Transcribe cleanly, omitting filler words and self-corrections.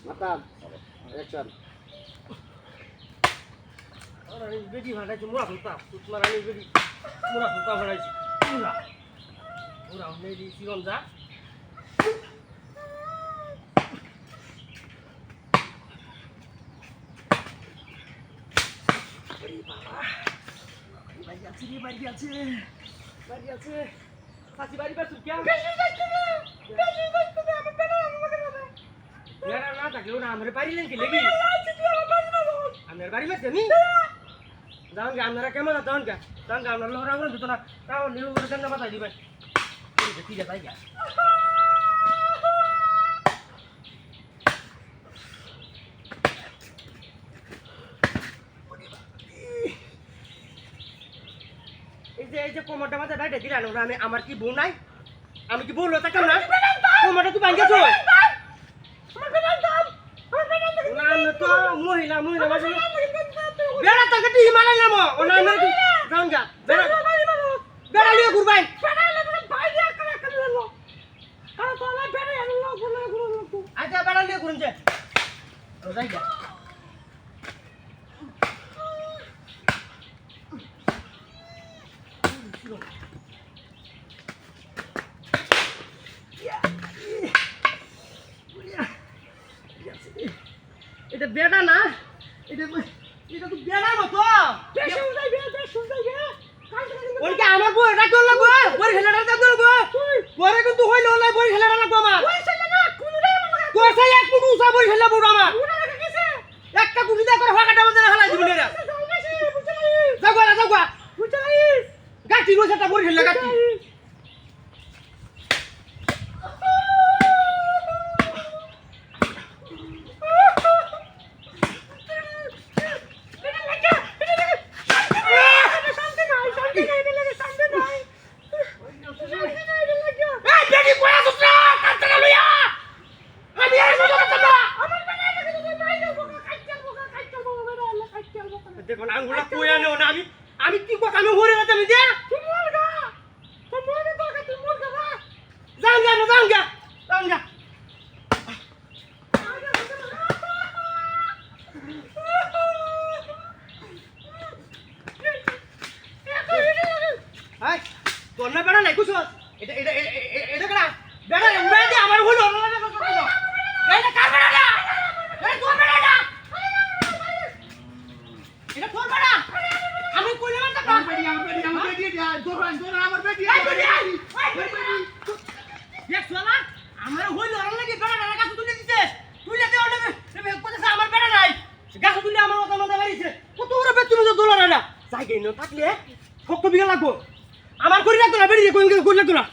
মাতাম action আরে বেটি ভাড়াইছি মোরা ফুলতা তোমার আমি বেটি মোরা ফুলতা ভাড়াইছি মোরা মোরা নেই সিরন যা বাড়ি আছে ফাঁসি বাড়ি পাচ্ছ কে না থাকলেও না আমার বাড়ি লেন কি লেগি আমার বাড়ি মারছে নি যাও গে আপনারা কেমন আছে তখন কে তখন আপনার লোক রাখুন দুটো না তাও নিউ করে দেন না বাতাই দিবেন ঠিক আছে তাই গা এই যে কোমরটা মাথা বাইরে দিলাম ওরা আমি আমার কি বউ নাই আমি কি বললো তাকাম না কোমরটা তুই ভাঙ্গেছো না তো মহিলা মাঝে বেড়া তাকে টি মারাইলাম ওনা আমি যাঙ্গা বেড়া লিয়ে ঘুরবাই আচ্ছা বেড়া লিয়ে ঘুরুন যে যাই যা এটা বেড়া না এটা তো বেড়া মতো ওইটা আমার বউ এটা করলে গো বড় খেলাটা তো করব পরে কিন্তু হইল না বড় খেলাটা লাগবো আমার কোসা এক ফুট উসা বড় খেলা বড় আমার একটা কুটি দা করে ফাকাটা মধ্যে হালাই দিবি না যাগা গাটি রোসাটা বড় খেলা গাটি দেখো না আঙ্গুলা কই আনো না আমি কি কথা আমি হরে না তুমি দে তুই মুরগা তুই মুরগা না যাঙ্গা হাই তোর না বেড়া নাই কুছ এটা করা বেড়া দে আমার হলো এটা কার বেড়া না এই তোর বেড়া না এটা তোর বেড়া আমি কইলাম না আমার বেটি তোর আমার বেটি দেখ শালা আমার হইলো আর লাগি বেড়া না গাছ তুলে দিতে তুলে দে ওটা কইছে আমার বেড়া নাই গাছ তুলে আমার মত বাড়িছে কত বড় বেটি মতো দোলা না যাই গেল থাকলে শক্ত বিঘা লাগবো আমার করি লাগতো না বেড়ি কই লাগতো না